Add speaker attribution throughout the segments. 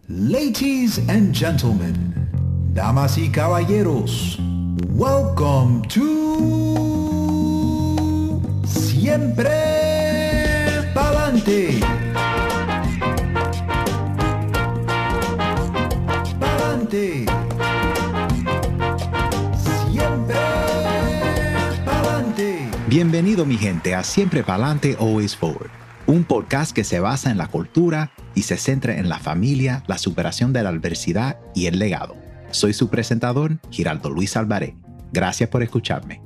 Speaker 1: Ladies and gentlemen, damas y caballeros, welcome to Siempre Pa'lante. Pa'lante. Siempre Pa'lante.
Speaker 2: Bienvenido mi gente a Siempre Pa'lante, Always Forward, un podcast que se basa en la cultura y se centra en la familia, la superación de la adversidad y el legado. Soy su presentador, Giraldo Luis Alvarez. Gracias por escucharme.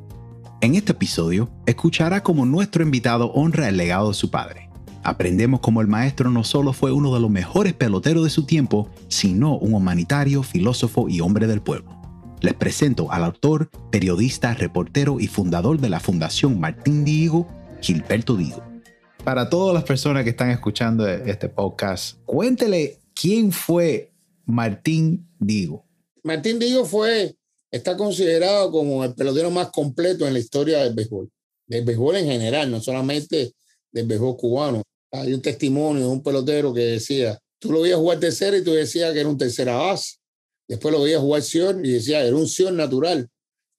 Speaker 2: En este episodio, escuchará cómo nuestro invitado honra el legado de su padre. Aprendemos cómo el maestro no solo fue uno de los mejores peloteros de su tiempo, sino un humanitario, filósofo y hombre del pueblo. Les presento al autor, periodista, reportero y fundador de la Fundación Martín Diego, Gilberto Diego. Para todas las personas que están escuchando este podcast, cuéntele quién fue Martín Diego.
Speaker 3: Martín Diego está considerado como el pelotero más completo en la historia del béisbol en general, no solamente del béisbol cubano. Hay un testimonio de un pelotero que decía, tú lo veías jugar tercera y tú decías que era un tercera base. Después lo veías jugar short y decía, era un short natural.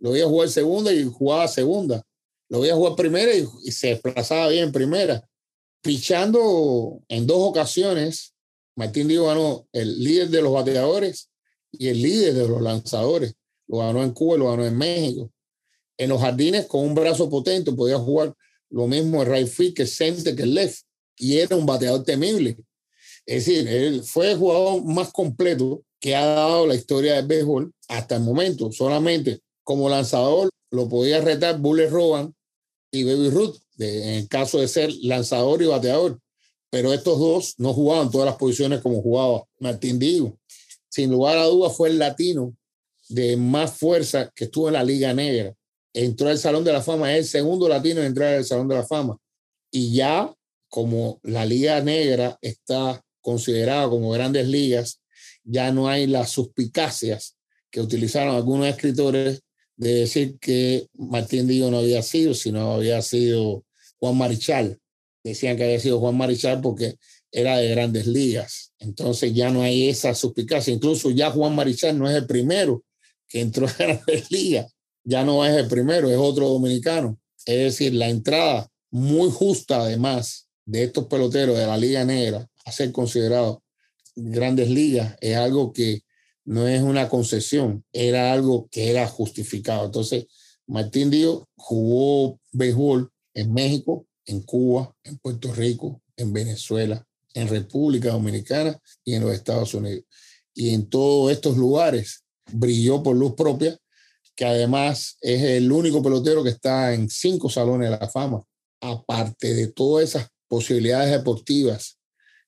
Speaker 3: Lo veías jugar segunda y jugaba segunda. Lo veías jugar primera y se desplazaba bien en primera. Pichando en 2 ocasiones, Martín Diego ganó el líder de los bateadores y el líder de los lanzadores. Lo ganó en Cuba y lo ganó en México. En los jardines, con un brazo potente, podía jugar lo mismo el right field que el center, que el left. Y era un bateador temible. Es decir, él fue el jugador más completo que ha dado la historia del béisbol hasta el momento. Solamente como lanzador lo podía retar Bullet Rogan y Baby Ruth, en el caso de ser lanzador y bateador. Pero estos dos no jugaban todas las posiciones como jugaba Martín Diego. Sin lugar a dudas fue el latino de más fuerza que estuvo en la Liga Negra. Entró al Salón de la Fama, es el segundo latino en entrar al Salón de la Fama. Y ya como la Liga Negra está considerada como grandes ligas, ya no hay las suspicacias que utilizaron algunos escritores de decir que Martín Diego no había sido, sino había sido Juan Marichal. Decían que había sido Juan Marichal porque era de grandes ligas. Entonces ya no hay esa suspicacia. Incluso ya Juan Marichal no es el primero que entró a grandes ligas. Ya no es el primero, es otro dominicano. Es decir, la entrada muy justa además de estos peloteros de la Liga Negra a ser considerados grandes ligas es algo que no es una concesión, era algo que era justificado. Entonces, Martín Diego jugó béisbol en México, en Cuba, en Puerto Rico, en Venezuela, en República Dominicana y en los Estados Unidos. Y en todos estos lugares brilló por luz propia, que además es el único pelotero que está en 5 salones de la fama. Aparte de todas esas posibilidades deportivas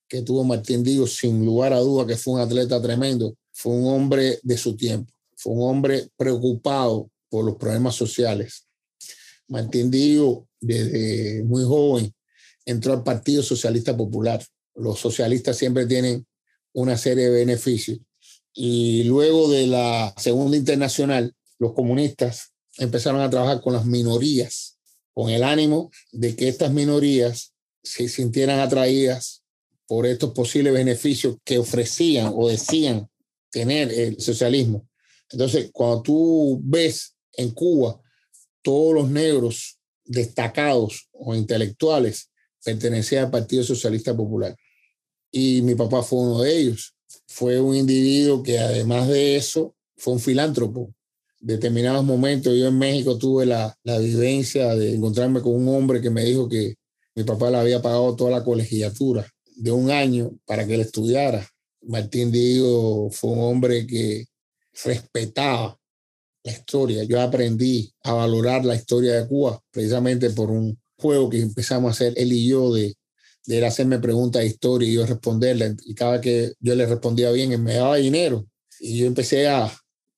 Speaker 3: que tuvo Martín Diego, sin lugar a duda que fue un atleta tremendo, fue un hombre de su tiempo, fue un hombre preocupado por los problemas sociales. Martín Diego, desde muy joven, entró al Partido Socialista Popular. Los socialistas siempre tienen una serie de beneficios. Y luego de la Segunda Internacional, los comunistas empezaron a trabajar con las minorías, con el ánimo de que estas minorías se sintieran atraídas por estos posibles beneficios que ofrecían o decían tener el socialismo. Entonces, cuando tú ves en Cuba todos los negros destacados o intelectuales pertenecían al Partido Socialista Popular. Y mi papá fue uno de ellos. Fue un individuo que además de eso fue un filántropo. En determinados momentos yo en México tuve la vivencia de encontrarme con un hombre que me dijo que mi papá le había pagado toda la colegiatura de 1 año para que él estudiara. Martín Diego fue un hombre que respetaba la historia. Yo aprendí a valorar la historia de Cuba precisamente por un juego que empezamos a hacer él y yo de él hacerme preguntas de historia y yo responderle. Y cada vez que yo le respondía bien, él me daba dinero. Y yo empecé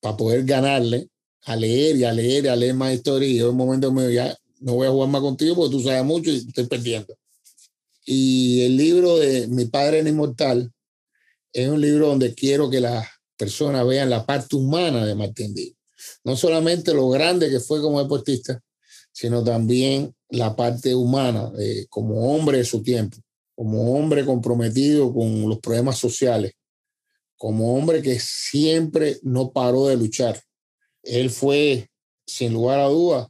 Speaker 3: para poder ganarle, a leer y a leer, a leer más historia. Y yo en un momento me dijo, ya no voy a jugar más contigo porque tú sabes mucho y estoy perdiendo. Y el libro de Mi Padre era Inmortal es un libro donde quiero que las personas vean la parte humana de Martín Diego. No solamente lo grande que fue como deportista, sino también la parte humana como hombre de su tiempo, como hombre comprometido con los problemas sociales, como hombre que siempre no paró de luchar. Él fue, sin lugar a dudas,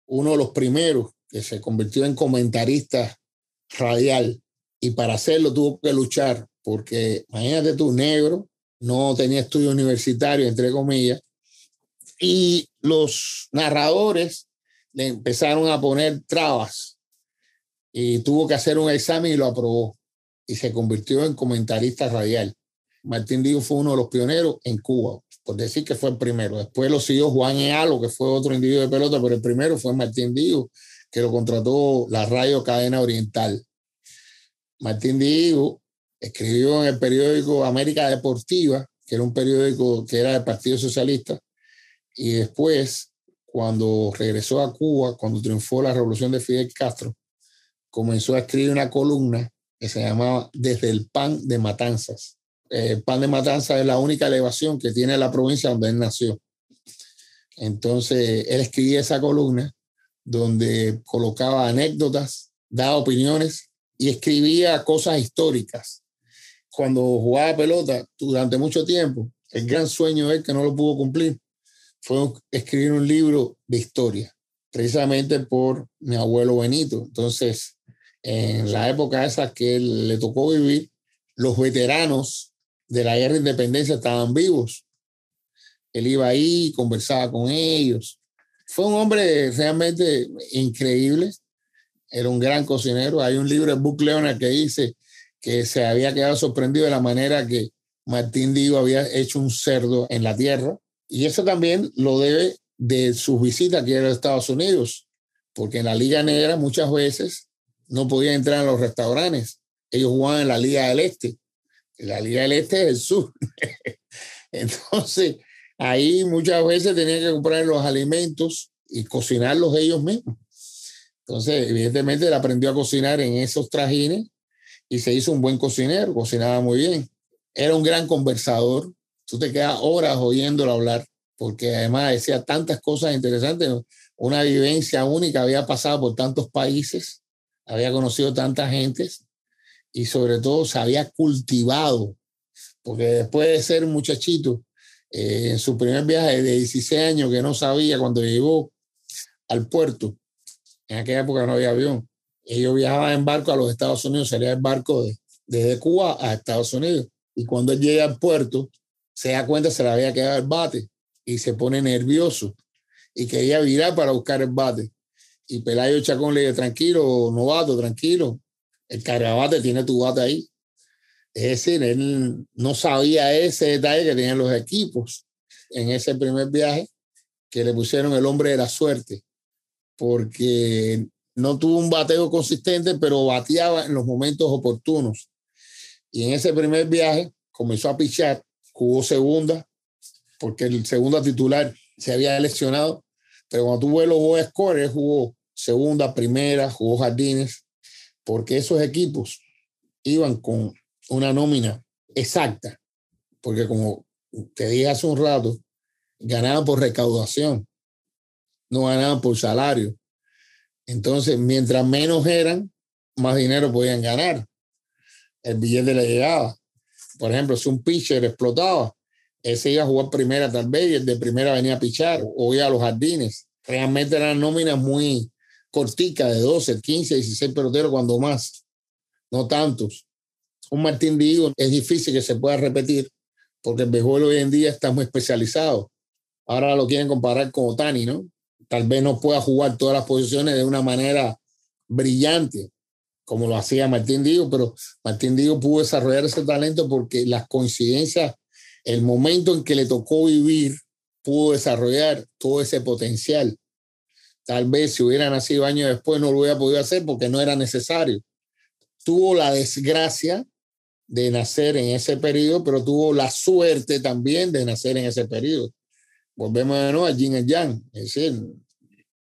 Speaker 3: uno de los primeros que se convirtió en comentarista radial, y para hacerlo tuvo que luchar, porque imagínate tú, negro, no tenía estudios universitarios, entre comillas, y los narradores le empezaron a poner trabas y tuvo que hacer un examen y lo aprobó y se convirtió en comentarista radial. Martín Digo fue uno de los pioneros en Cuba, por decir que fue el primero. Después lo siguió Juan Ealo, que fue otro individuo de pelota, pero el primero fue Martín Digo, que lo contrató la Radio Cadena Oriental. Martín Digo escribió en el periódico América Deportiva, que era un periódico que era del Partido Socialista, y después, cuando regresó a Cuba, cuando triunfó la revolución de Fidel Castro, comenzó a escribir una columna que se llamaba Desde el Pan de Matanzas. El Pan de Matanzas es la única elevación que tiene la provincia donde él nació. Entonces, él escribía esa columna donde colocaba anécdotas, daba opiniones y escribía cosas históricas. Cuando jugaba pelota durante mucho tiempo, el gran sueño de él, que no lo pudo cumplir, fue escribir un libro de historia, precisamente por mi abuelo Benito. Entonces, en la época esa que él le tocó vivir, los veteranos de la guerra de independencia estaban vivos. Él iba ahí, conversaba con ellos. Fue un hombre realmente increíble. Era un gran cocinero. Hay un libro de Buck Leonard que dice que se había quedado sorprendido de la manera que Martín Digo había hecho un cerdo en la tierra. Y eso también lo debe de sus visitas aquí a los Estados Unidos, porque en la Liga Negra muchas veces no podían entrar a los restaurantes. Ellos jugaban en la Liga del Este. La Liga del Este es el sur. Entonces, ahí muchas veces tenían que comprar los alimentos y cocinarlos ellos mismos. Entonces, evidentemente, él aprendió a cocinar en esos trajines y se hizo un buen cocinero, cocinaba muy bien. Era un gran conversador. Tú te quedas horas oyéndolo hablar, porque además decía tantas cosas interesantes, una vivencia única, había pasado por tantos países, había conocido tantas gentes y sobre todo se había cultivado, porque después de ser un muchachito, en su primer viaje de 16 años que no sabía, cuando llegó al puerto, en aquella época no había avión, ellos viajaban en barco a los Estados Unidos, salía el barco desde Cuba a Estados Unidos, y cuando él llega al puerto, se da cuenta se le había quedado el bate y se pone nervioso y quería virar para buscar el bate. Y Pelayo Chacón le dice, tranquilo, novato, tranquilo, el cargabate tiene tu bate ahí. Es decir, él no sabía ese detalle que tenían los equipos en ese primer viaje, que le pusieron el hombre de la suerte, porque no tuvo un bateo consistente, pero bateaba en los momentos oportunos. Y en ese primer viaje comenzó a pichar, jugó segunda, porque el segundo titular se había lesionado, pero cuando tuvo los boy scorer, jugó segunda, primera, jugó jardines, porque esos equipos iban con una nómina exacta, porque como te dije hace un rato, ganaban por recaudación, no ganaban por salario. Entonces, mientras menos eran, más dinero podían ganar. El billete le llegaba. Por ejemplo, si un pitcher explotaba, ese iba a jugar primera tal vez y el de primera venía a pichar o iba a los jardines. Realmente eran nóminas muy corticas, de 12, 15, 16 peloteros cuando más, no tantos. Un Martín Digo es difícil que se pueda repetir porque el béisbol hoy en día está muy especializado. Ahora lo quieren comparar con Ohtani, ¿no? Tal vez no pueda jugar todas las posiciones de una manera brillante como lo hacía Martín Digo, pero Martín Digo pudo desarrollar ese talento porque las coincidencias, el momento en que le tocó vivir, pudo desarrollar todo ese potencial. Tal vez si hubiera nacido años después no lo hubiera podido hacer porque no era necesario. Tuvo la desgracia de nacer en ese periodo, pero tuvo la suerte también de nacer en ese periodo. Volvemos de nuevo a Yin y Yang. Es decir,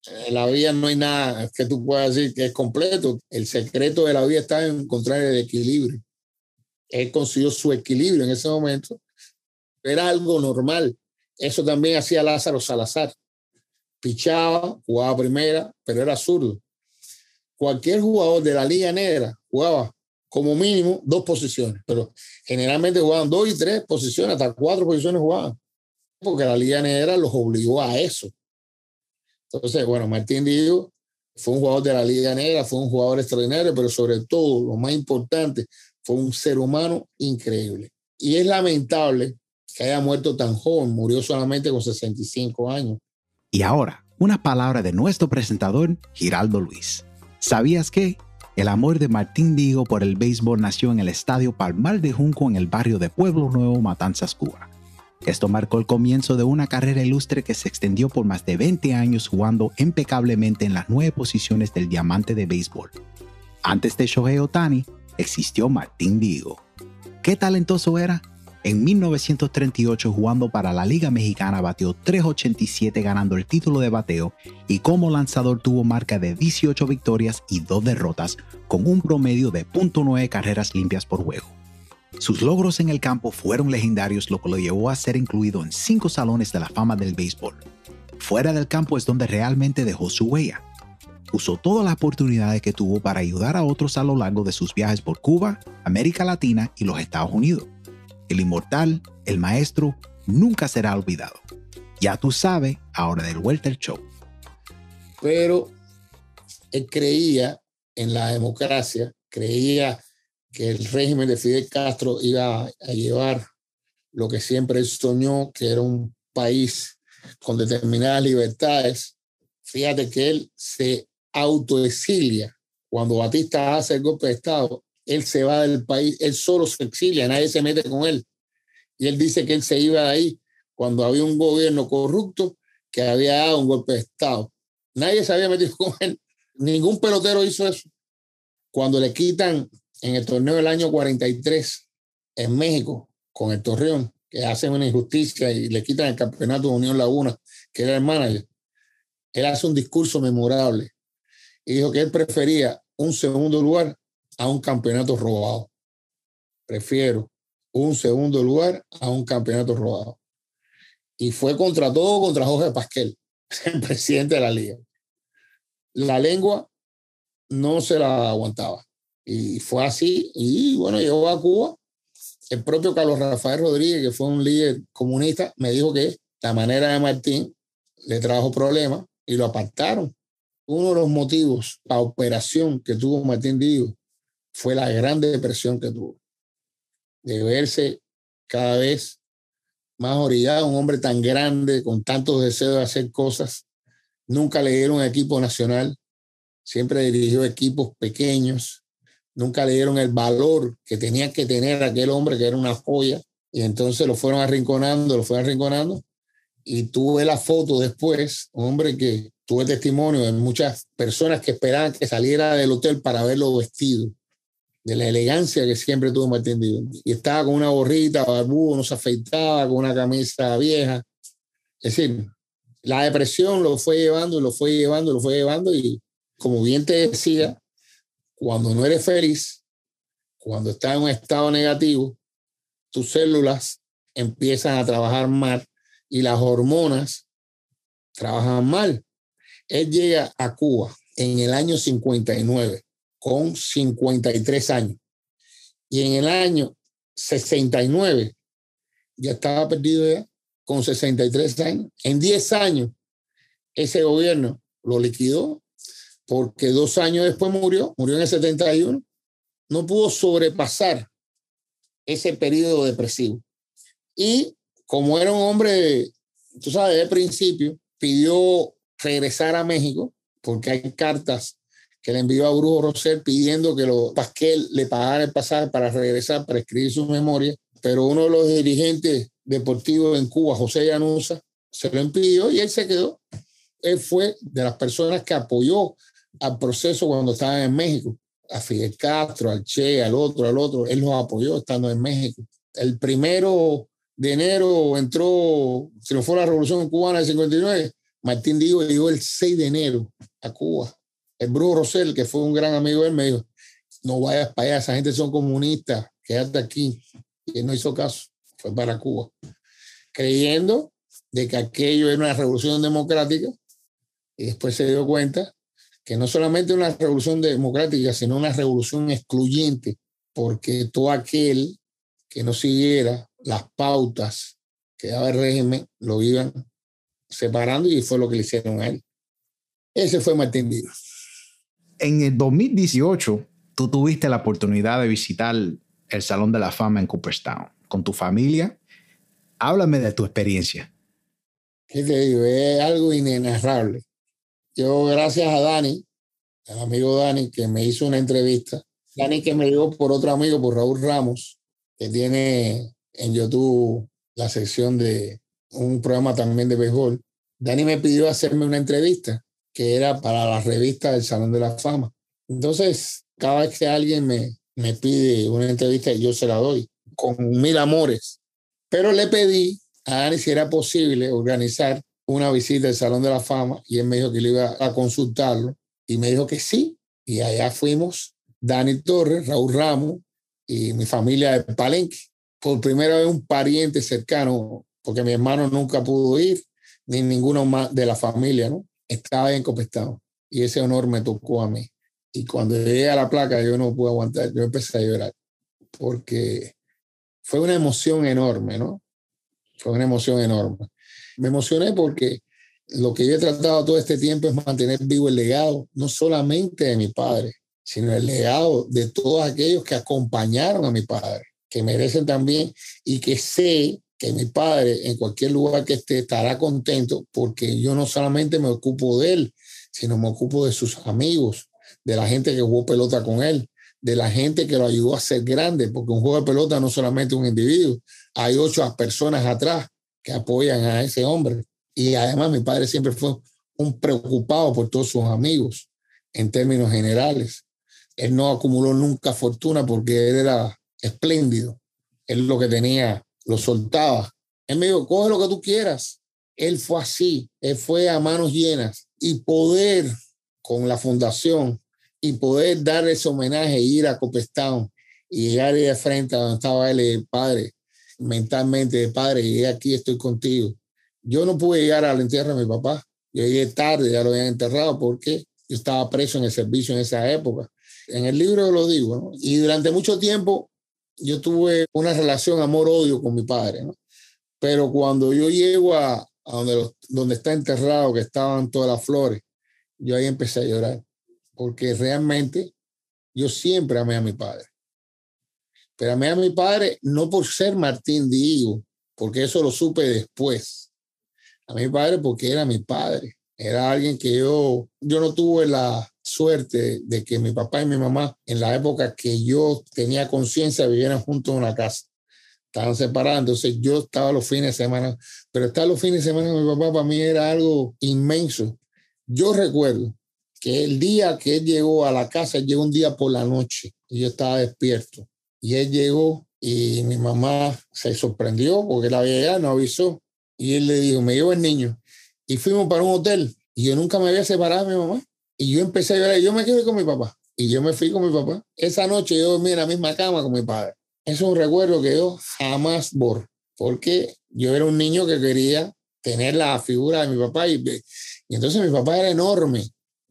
Speaker 3: en la vida no hay nada que tú puedas decir que es completo. El secreto de la vida está en encontrar el equilibrio. Él consiguió su equilibrio en ese momento. Era algo normal. Eso también hacía Lázaro Salazar. Pichaba, jugaba primera, pero era zurdo. Cualquier jugador de la Liga Negra jugaba como mínimo 2 posiciones, pero generalmente jugaban 2 y 3 posiciones, hasta 4 posiciones jugaban, porque la Liga Negra los obligó a eso. Entonces, bueno, Martín Digo fue un jugador de la Liga Negra, fue un jugador extraordinario, pero sobre todo, lo más importante, fue un ser humano increíble. Y es lamentable que haya muerto tan joven, murió solamente con 65 años.
Speaker 2: Y ahora, una palabra de nuestro presentador, Giraldo Luis. ¿Sabías que el amor de Martín Digo por el béisbol nació en el Estadio Palmar de Junco en el barrio de Pueblo Nuevo, Matanzas, Cuba? Esto marcó el comienzo de una carrera ilustre que se extendió por más de 20 años jugando impecablemente en las 9 posiciones del diamante de béisbol. Antes de Shohei Ohtani, existió Martín Digo. ¿Qué talentoso era? En 1938, jugando para la Liga Mexicana, batió .387 ganando el título de bateo y como lanzador tuvo marca de 18 victorias y 2 derrotas con un promedio de .9 carreras limpias por juego. Sus logros en el campo fueron legendarios, lo que lo llevó a ser incluido en 5 salones de la fama del béisbol. Fuera del campo es donde realmente dejó su huella. Usó todas las oportunidades que tuvo para ayudar a otros a lo largo de sus viajes por Cuba, América Latina y los Estados Unidos. El inmortal, el maestro, nunca será olvidado. Ya tú sabes, ahora del Welter Show.
Speaker 3: Pero él creía en la democracia, creía que el régimen de Fidel Castro iba a llevar lo que siempre él soñó, que era un país con determinadas libertades. Fíjate que él se autoexilia. Cuando Batista hace el golpe de Estado, él se va del país, él solo se exilia, nadie se mete con él. Y él dice que él se iba de ahí cuando había un gobierno corrupto que había dado un golpe de Estado. Nadie se había metido con él. Ningún pelotero hizo eso. Cuando le quitan en el torneo del año 43 en México, con el Torreón, que hacen una injusticia y le quitan el campeonato de Unión Laguna, que era el manager, él hace un discurso memorable y dijo que él prefería un segundo lugar a un campeonato robado. Prefiero un segundo lugar a un campeonato robado. Y fue contra todo, contra Jorge Pasquel, el presidente de la liga. La lengua no se la aguantaba. Y fue así. Y bueno, llegó a Cuba. El propio Carlos Rafael Rodríguez, que fue un líder comunista, me dijo que la manera de Martín le trajo problemas y lo apartaron. Uno de los motivos, la operación que tuvo Martín Digo, fue la gran depresión que tuvo, de verse cada vez más orillado, un hombre tan grande, con tantos deseos de hacer cosas. Nunca le dieron equipo nacional, siempre dirigió equipos pequeños, nunca le dieron el valor que tenía que tener aquel hombre, que era una joya, y entonces lo fueron arrinconando, y tuve la foto después, un hombre que tuve testimonio de muchas personas que esperaban que saliera del hotel para verlo vestido, de la elegancia que siempre tuvo Martín Digo. Y estaba con una gorrita, barbudo, no se afeitaba, con una camisa vieja. Es decir, la depresión lo fue llevando, y como bien te decía, cuando no eres feliz, cuando estás en un estado negativo, tus células empiezan a trabajar mal y las hormonas trabajan mal. Él llega a Cuba en el año 59 con 53 años y en el año 69 ya estaba perdido ya con 63 años. En 10 años ese gobierno lo liquidó porque 2 años después murió en el 71. No pudo sobrepasar ese periodo depresivo. Y como era un hombre, tú sabes, desde el principio, pidió regresar a México, porque hay cartas que le envió a Brujo Rosell pidiendo que Pasquel le pagara el pasaje para regresar, para escribir sus memorias, pero uno de los dirigentes deportivos en Cuba, José Llanusa, se lo impidió y él se quedó. Él fue de las personas que apoyó al proceso cuando estaba en México, a Fidel Castro, al Che, al otro, él los apoyó estando en México. El 1 de enero triunfó la Revolución Cubana del 59, Martín Digo llegó el 6 de enero a Cuba. El Brujo Rosell, que fue un gran amigo de él, me dijo, no vayas para allá, esa gente son comunistas, quédate aquí. Y él no hizo caso, fue para Cuba, creyendo de que aquello era una revolución democrática, y después se dio cuenta que no solamente una revolución democrática, sino una revolución excluyente, porque todo aquel que no siguiera las pautas que daba el régimen lo iban separando y fue lo que le hicieron a él. Ese fue Martín Villa.
Speaker 2: En el 2018, tú tuviste la oportunidad de visitar el Salón de la Fama en Cooperstown con tu familia. Háblame de tu experiencia.
Speaker 3: ¿Qué te digo? Es algo inenarrable. Yo, gracias a Dani, al amigo Dani, que me hizo una entrevista. Dani que me dio por otro amigo, por Raúl Ramos, que tiene en YouTube la sección de un programa también de béisbol. Dani me pidió hacerme una entrevista que era para la revista del Salón de la Fama. Entonces, cada vez que alguien me pide una entrevista, yo se la doy con mil amores. Pero le pedí a Dani si era posible organizar una visita al Salón de la Fama y él me dijo que le iba a consultarlo y me dijo que sí. Y allá fuimos Dani Torres, Raúl Ramos y mi familia de Palenque. Por primera vez un pariente cercano, porque mi hermano nunca pudo ir, ni ninguno más de la familia, ¿no? Estaba en Cooperstown y ese honor me tocó a mí. Y cuando llegué a la placa yo no pude aguantar, yo empecé a llorar porque fue una emoción enorme, ¿no? Fue una emoción enorme. Me emocioné porque lo que yo he tratado todo este tiempo es mantener vivo el legado, no solamente de mi padre, sino el legado de todos aquellos que acompañaron a mi padre, que merecen también y que sé que mi padre en cualquier lugar que esté estará contento porque yo no solamente me ocupo de él, sino me ocupo de sus amigos, de la gente que jugó pelota con él, de la gente que lo ayudó a ser grande, porque un juego de pelota no solamente un individuo, hay 8 personas atrás que apoyan a ese hombre. Y además mi padre siempre fue un preocupado por todos sus amigos en términos generales. Él no acumuló nunca fortuna porque él era espléndido. Él lo que tenía lo soltaba. Él me dijo, coge lo que tú quieras. Él fue así, él fue a manos llenas. Y poder con la fundación y poder dar ese homenaje e ir a Cooperstown y llegar ahí de frente a donde estaba él, el padre, mentalmente, padre, llegué aquí, estoy contigo. Yo no pude llegar al entierro de mi papá. Yo llegué tarde, ya lo habían enterrado porque yo estaba preso en el servicio en esa época. En el libro lo digo, ¿no? Y durante mucho tiempo yo tuve una relación amor-odio con mi padre, ¿no? Pero cuando yo llego a donde está enterrado, que estaban todas las flores, yo ahí empecé a llorar, porque realmente yo siempre amé a mi padre. Pero amé a mi padre no por ser Martín Diego, porque eso lo supe después. A mi padre porque era mi padre. Era alguien que yo no tuve la suerte de que mi papá y mi mamá, en la época que yo tenía conciencia, vivieran juntos en una casa. Estaban separados, entonces yo estaba los fines de semana, pero estar los fines de semana con mi papá para mí era algo inmenso. Yo recuerdo que el día que él llegó a la casa, él llegó un día por la noche y yo estaba despierto. Y él llegó y mi mamá se sorprendió porque él había llegado, no avisó. Y él le dijo, me llevo el niño. Y fuimos para un hotel y yo nunca me había separado de mi mamá. Y yo empecé a llorar y yo me quedé con mi papá. Y yo me fui con mi papá. Esa noche yo dormí en la misma cama con mi padre. Eso es un recuerdo que yo jamás borro, porque yo era un niño que quería tener la figura de mi papá y entonces mi papá era enorme,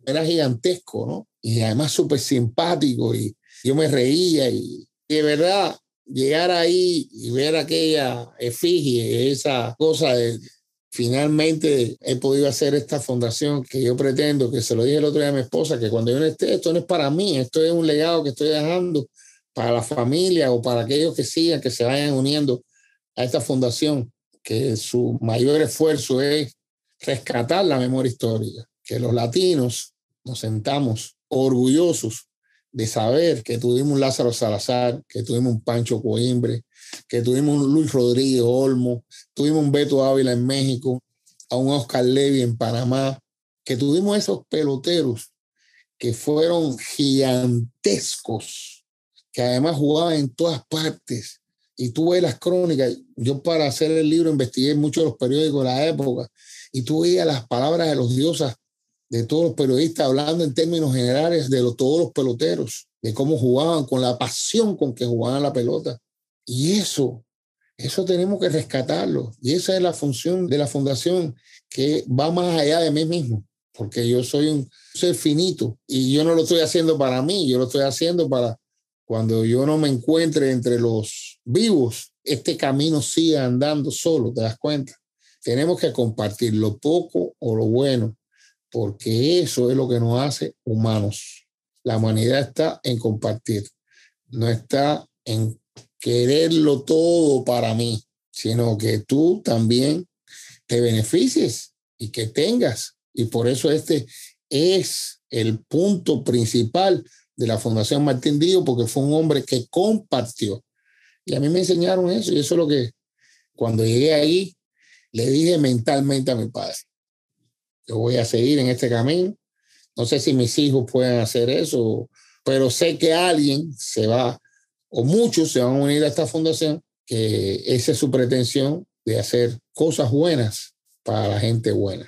Speaker 3: era gigantesco, ¿no? Y además súper simpático y yo me reía y de verdad llegar ahí y ver aquella efigie, esa cosa de finalmente he podido hacer esta fundación que yo pretendo, que se lo dije el otro día a mi esposa, que cuando yo no esté, esto no es para mí, esto es un legado que estoy dejando para la familia o para aquellos que sigan, que se vayan uniendo a esta fundación, que su mayor esfuerzo es rescatar la memoria histórica, que los latinos nos sentamos orgullosos de saber que tuvimos un Lázaro Salazar, que tuvimos un Pancho Coimbre, que tuvimos un Luis Rodríguez Olmo, tuvimos un Beto Ávila en México, a un Oscar Levy en Panamá, que tuvimos esos peloteros que fueron gigantescos, que además jugaban en todas partes. Y tú ves las crónicas. Yo para hacer el libro investigué mucho los periódicos de la época y tú veías las palabras de los diosas de todos los periodistas hablando en términos generales de todos los peloteros, de cómo jugaban, con la pasión con que jugaban la pelota. Y eso tenemos que rescatarlo. Y esa es la función de la fundación, que va más allá de mí mismo, porque yo soy un ser finito y yo no lo estoy haciendo para mí, yo lo estoy haciendo para cuando yo no me encuentre entre los vivos, este camino sigue andando solo, ¿te das cuenta? Tenemos que compartir lo poco o lo bueno, porque eso es lo que nos hace humanos. La humanidad está en compartir, no está en quererlo todo para mí, sino que tú también te beneficies y que tengas. Y por eso este es el punto principal de la Fundación Martín Díaz, porque fue un hombre que compartió. Y a mí me enseñaron eso, y eso es lo que cuando llegué ahí le dije mentalmente a mi padre: yo voy a seguir en este camino. No sé si mis hijos pueden hacer eso, pero sé que alguien se va, o muchos se van a unir a esta fundación, que esa es su pretensión, de hacer cosas buenas para la gente buena.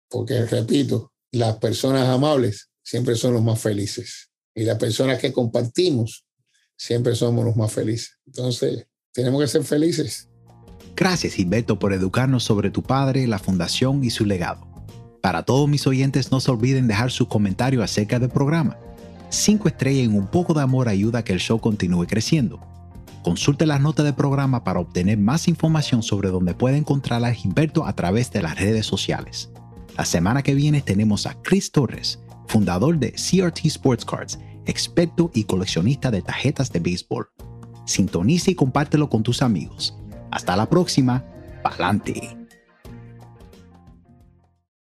Speaker 3: Porque, repito, las personas amables siempre son los más felices. Y las personas que compartimos siempre somos los más felices. Entonces, tenemos que ser felices.
Speaker 2: Gracias, Gilberto, por educarnos sobre tu padre, la fundación y su legado. Para todos mis oyentes, no se olviden dejar sus comentarios acerca del programa. 5 estrellas y un poco de amor ayuda a que el show continúe creciendo. Consulte las notas del programa para obtener más información sobre dónde puede encontrar a Gilberto a través de las redes sociales. La semana que viene tenemos a Chris Torres, fundador de CRT Sports Cards, experto y coleccionista de tarjetas de béisbol. Sintoniza y compártelo con tus amigos. Hasta la próxima. ¡Pa'lante!